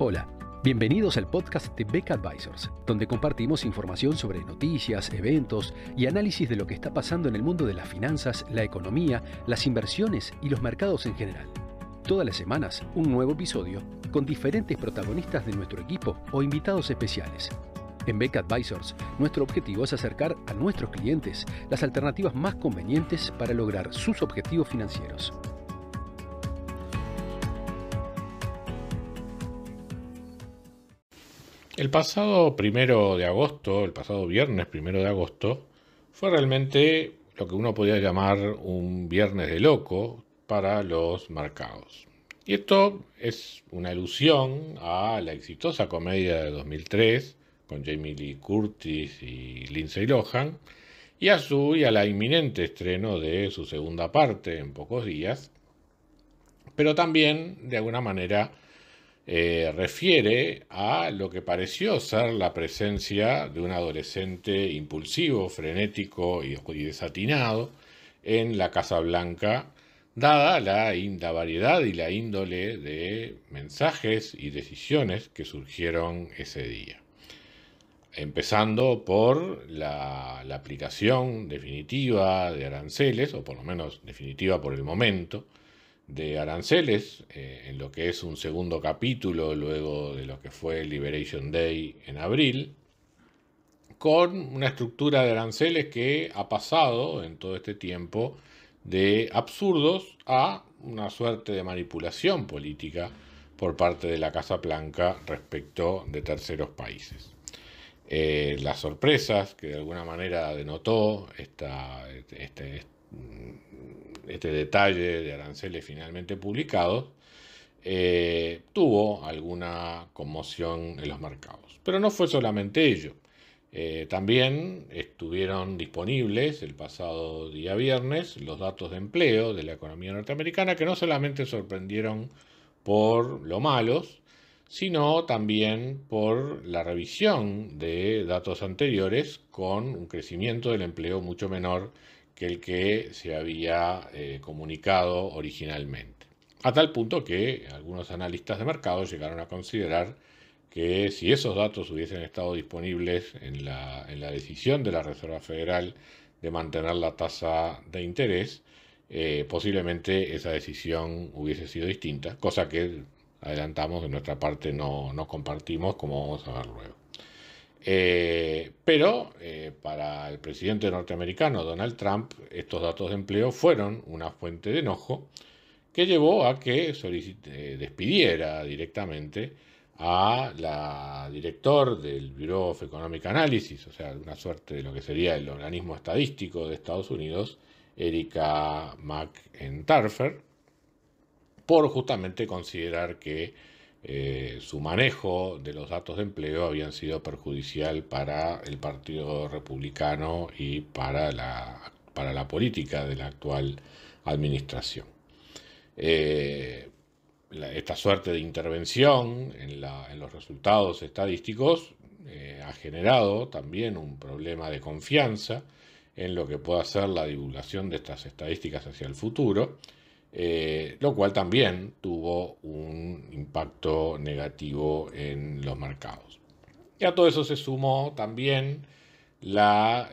Hola, bienvenidos al podcast de Beck Advisors, donde compartimos información sobre noticias, eventos y análisis de lo que está pasando en el mundo de las finanzas, la economía, las inversiones y los mercados en general. Todas las semanas, un nuevo episodio con diferentes protagonistas de nuestro equipo o invitados especiales. En Beck Advisors, nuestro objetivo es acercar a nuestros clientes las alternativas más convenientes para lograr sus objetivos financieros. El pasado viernes 1 de agosto, fue realmente lo que uno podría llamar un viernes de loco para los mercados. Y esto es una alusión a la exitosa comedia de 2003 con Jamie Lee Curtis y Lindsay Lohan y a la inminente estreno de su segunda parte en pocos días, pero también de alguna manera refiere a lo que pareció ser la presencia de un adolescente impulsivo, frenético y desatinado en la Casa Blanca, dada la variedad y la índole de mensajes y decisiones que surgieron ese día. Empezando por la aplicación definitiva de aranceles, o por lo menos definitiva por el momento, de aranceles en lo que es un segundo capítulo luego de lo que fue Liberation Day en abril, con una estructura de aranceles que ha pasado en todo este tiempo de absurdos a una suerte de manipulación política por parte de la Casa Blanca respecto de terceros países. Las sorpresas que de alguna manera denotó este detalle de aranceles finalmente publicados tuvo alguna conmoción en los mercados. Pero no fue solamente ello. También estuvieron disponibles el pasado día viernes los datos de empleo de la economía norteamericana, que no solamente sorprendieron por lo malos, sino también por la revisión de datos anteriores con un crecimiento del empleo mucho menor que el que se había comunicado originalmente. A tal punto que algunos analistas de mercado llegaron a considerar que si esos datos hubiesen estado disponibles en la decisión de la Reserva Federal de mantener la tasa de interés, posiblemente esa decisión hubiese sido distinta, cosa que adelantamos de nuestra parte no compartimos, como vamos a ver luego. Pero para el presidente norteamericano Donald Trump, estos datos de empleo fueron una fuente de enojo que llevó a que despidiera directamente a la director del Bureau of Economic Analysis, o sea, una suerte de lo que sería el organismo estadístico de Estados Unidos, Erika McEntire, por justamente considerar que su manejo de los datos de empleo habían sido perjudicial para el Partido Republicano y para la política de la actual administración. Esta suerte de intervención en los resultados estadísticos ha generado también un problema de confianza en lo que pueda ser la divulgación de estas estadísticas hacia el futuro, lo cual también tuvo un impacto negativo en los mercados. Y a todo eso se sumó también la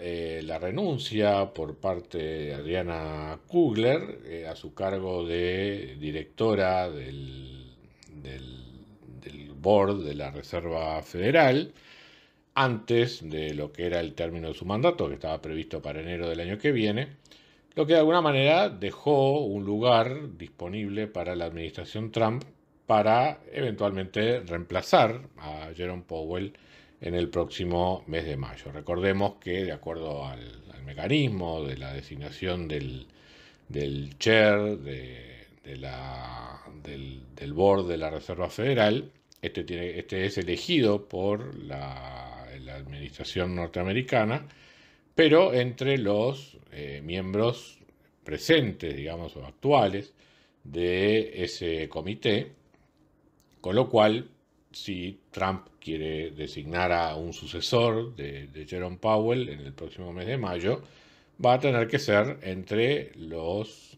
renuncia por parte de Adriana Kugler a su cargo de directora del board de la Reserva Federal, antes de lo que era el término de su mandato, que estaba previsto para enero del año que viene, lo que de alguna manera dejó un lugar disponible para la administración Trump para eventualmente reemplazar a Jerome Powell en el próximo mes de mayo. Recordemos que de acuerdo al mecanismo de la designación del chair del board de la Reserva Federal, este es elegido por la administración norteamericana, pero entre los miembros presentes, digamos, o actuales de ese comité, con lo cual, si Trump quiere designar a un sucesor de Jerome Powell en el próximo mes de mayo, va a tener que ser entre los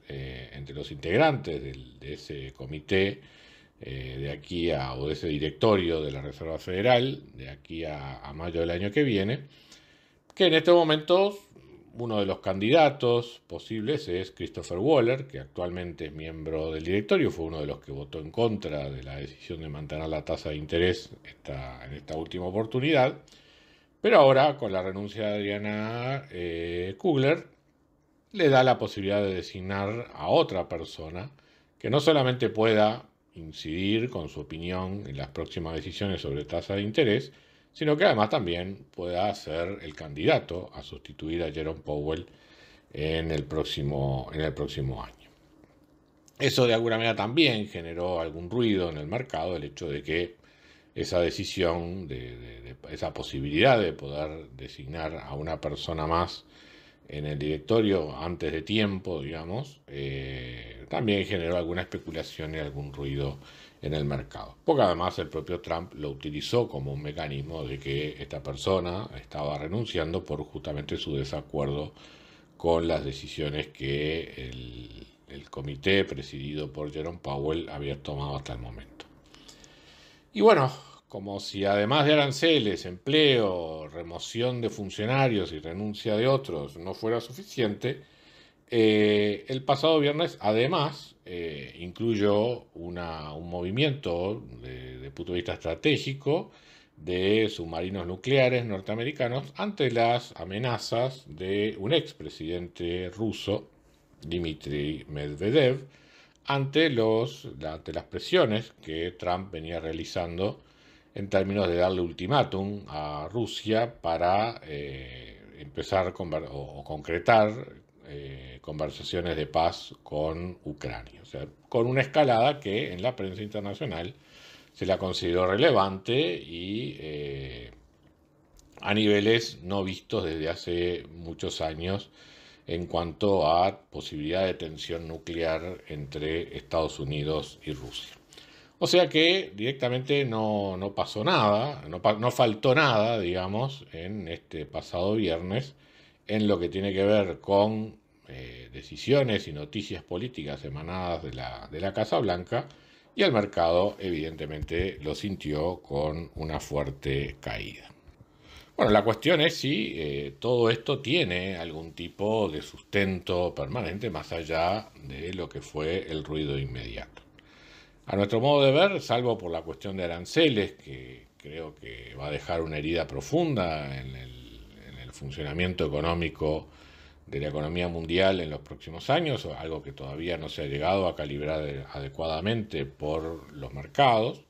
integrantes de ese comité de aquí o de ese directorio de la Reserva Federal, de aquí a mayo del año que viene, que en este momento uno de los candidatos posibles es Christopher Waller, que actualmente es miembro del directorio, fue uno de los que votó en contra de la decisión de mantener la tasa de interés en esta última oportunidad. Pero ahora, con la renuncia de Adriana Kugler, le da la posibilidad de designar a otra persona que no solamente pueda incidir con su opinión en las próximas decisiones sobre tasa de interés, sino que además también pueda ser el candidato a sustituir a Jerome Powell en el próximo año. Eso de alguna manera también generó algún ruido en el mercado, el hecho de que esa decisión, esa posibilidad de poder designar a una persona más en el directorio antes de tiempo, digamos, también generó alguna especulación y algún ruido en el mercado. Porque además el propio Trump lo utilizó como un mecanismo de que esta persona estaba renunciando por justamente su desacuerdo con las decisiones que el comité presidido por Jerome Powell había tomado hasta el momento. Y bueno, como si además de aranceles, empleo, remoción de funcionarios y renuncia de otros no fuera suficiente, el pasado viernes además incluyó un movimiento de punto de vista estratégico de submarinos nucleares norteamericanos ante las amenazas de un expresidente ruso, Dmitry Medvedev, ante las presiones que Trump venía realizando en términos de darle ultimátum a Rusia para empezar o concretar conversaciones de paz con Ucrania. O sea, con una escalada que en la prensa internacional se la consideró relevante y a niveles no vistos desde hace muchos años en cuanto a posibilidad de tensión nuclear entre Estados Unidos y Rusia. O sea que directamente no pasó nada, no faltó nada, digamos, en este pasado viernes en lo que tiene que ver con decisiones y noticias políticas emanadas de la Casa Blanca, y el mercado evidentemente lo sintió con una fuerte caída. Bueno, la cuestión es si todo esto tiene algún tipo de sustento permanente más allá de lo que fue el ruido inmediato. A nuestro modo de ver, salvo por la cuestión de aranceles, que creo que va a dejar una herida profunda en el funcionamiento económico de la economía mundial en los próximos años, algo que todavía no se ha llegado a calibrar adecuadamente por los mercados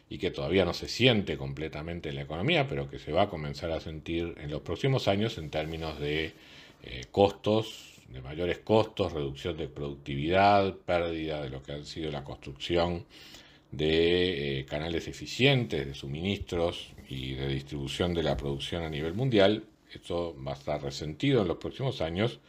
y que todavía no se siente completamente en la economía, pero que se va a comenzar a sentir en los próximos años en términos de costos, de mayores costos, reducción de productividad, pérdida de lo que ha sido la construcción de canales eficientes de suministros y de distribución de la producción a nivel mundial. Esto va a estar resentido en los próximos años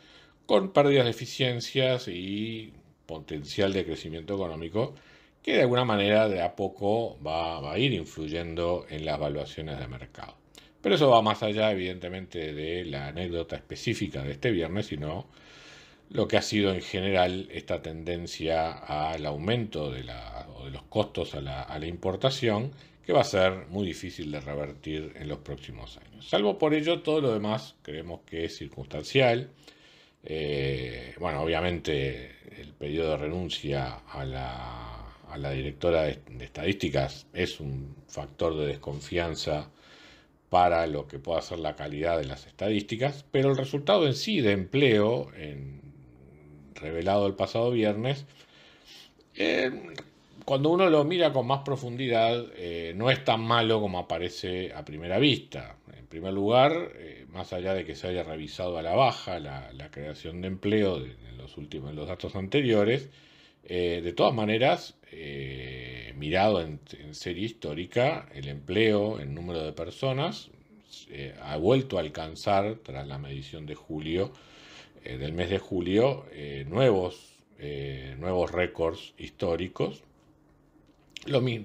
con pérdidas de eficiencias y potencial de crecimiento económico que de alguna manera de a poco va a ir influyendo en las valuaciones de mercado. Pero eso va más allá, evidentemente, de la anécdota específica de este viernes, sino lo que ha sido en general esta tendencia al aumento de los costos a la importación, que va a ser muy difícil de revertir en los próximos años. Salvo por ello, todo lo demás creemos que es circunstancial. Bueno, obviamente el pedido de renuncia a la directora de estadísticas es un factor de desconfianza para lo que pueda ser la calidad de las estadísticas, pero el resultado en sí de empleo revelado el pasado viernes, cuando uno lo mira con más profundidad, no es tan malo como aparece a primera vista. En primer lugar, más allá de que se haya revisado a la baja la creación de empleo en los datos anteriores, de todas maneras, mirado en serie histórica, el empleo en número de personas ha vuelto a alcanzar, tras la medición de julio, del mes de julio, nuevos récords históricos.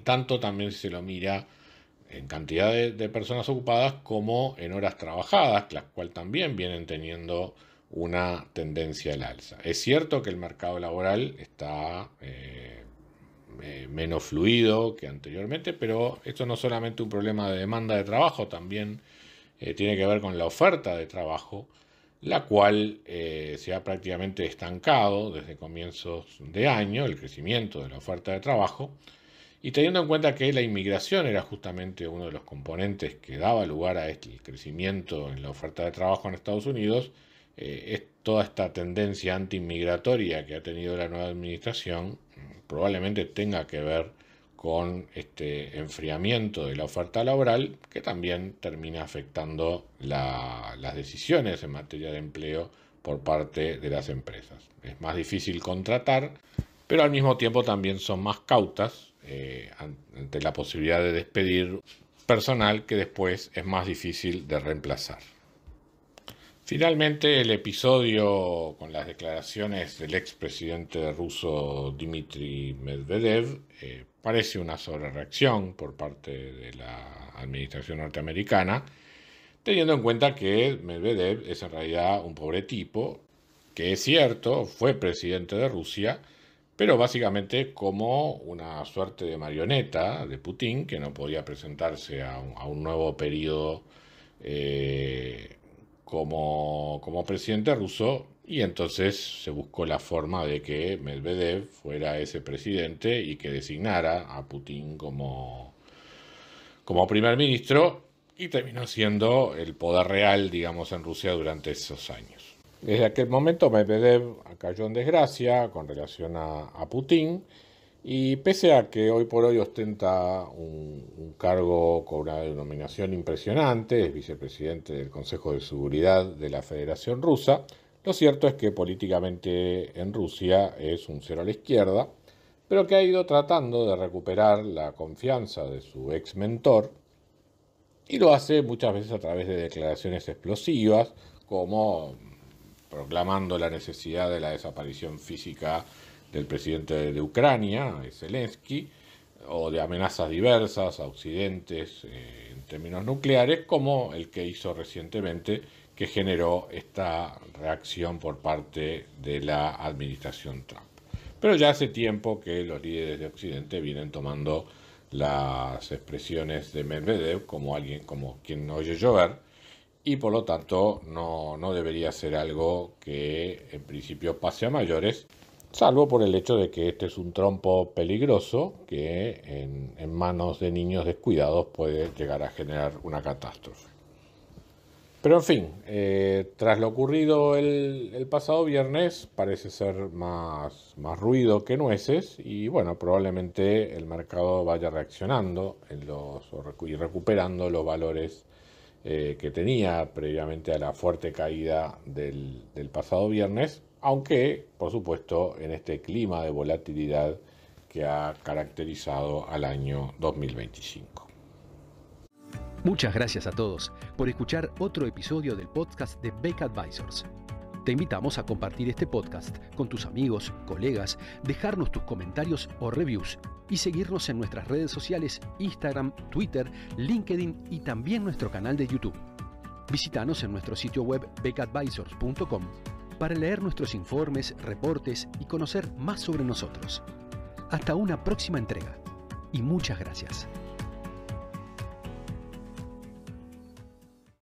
Tanto también se lo mira en cantidad de personas ocupadas como en horas trabajadas, las cuales también vienen teniendo una tendencia al alza. Es cierto que el mercado laboral está menos fluido que anteriormente, pero esto no es solamente un problema de demanda de trabajo, también tiene que ver con la oferta de trabajo, la cual se ha prácticamente estancado desde comienzos de año, el crecimiento de la oferta de trabajo, y teniendo en cuenta que la inmigración era justamente uno de los componentes que daba lugar a este crecimiento en la oferta de trabajo en Estados Unidos, toda esta tendencia anti-inmigratoria que ha tenido la nueva administración probablemente tenga que ver con este enfriamiento de la oferta laboral, que también termina afectando las decisiones en materia de empleo por parte de las empresas. Es más difícil contratar, pero al mismo tiempo también son más cautas ante la posibilidad de despedir personal que después es más difícil de reemplazar. Finalmente, el episodio con las declaraciones del expresidente ruso Dmitry Medvedev parece una sobrereacción por parte de la administración norteamericana, teniendo en cuenta que Medvedev es en realidad un pobre tipo, que es cierto, fue presidente de Rusia, pero básicamente como una suerte de marioneta de Putin, que no podía presentarse a un nuevo periodo como presidente ruso, y entonces se buscó la forma de que Medvedev fuera ese presidente y que designara a Putin como primer ministro, y terminó siendo el poder real, digamos, en Rusia durante esos años. Desde aquel momento Medvedev cayó en desgracia con relación a Putin, y pese a que hoy por hoy ostenta un cargo con una denominación impresionante, es vicepresidente del Consejo de Seguridad de la Federación Rusa, lo cierto es que políticamente en Rusia es un cero a la izquierda, pero que ha ido tratando de recuperar la confianza de su ex mentor, y lo hace muchas veces a través de declaraciones explosivas, como proclamando la necesidad de la desaparición física del presidente de Ucrania, Zelensky, o de amenazas diversas a occidentes en términos nucleares, como el que hizo recientemente, que generó esta reacción por parte de la administración Trump. Pero ya hace tiempo que los líderes de Occidente vienen tomando las expresiones de Medvedev como alguien como quien no oye llover, y por lo tanto no debería ser algo que en principio pase a mayores, salvo por el hecho de que este es un trompo peligroso que en manos de niños descuidados puede llegar a generar una catástrofe. Pero en fin, tras lo ocurrido el pasado viernes, parece ser más ruido que nueces, y bueno, probablemente el mercado vaya reaccionando y recuperando los valores que tenía previamente a la fuerte caída del pasado viernes, aunque, por supuesto, en este clima de volatilidad que ha caracterizado al año 2025. Muchas gracias a todos por escuchar otro episodio del podcast de Beck Advisors. Te invitamos a compartir este podcast con tus amigos, colegas, dejarnos tus comentarios o reviews y seguirnos en nuestras redes sociales Instagram, Twitter, LinkedIn y también nuestro canal de YouTube. Visítanos en nuestro sitio web beckadvisors.com para leer nuestros informes, reportes y conocer más sobre nosotros. Hasta una próxima entrega y muchas gracias.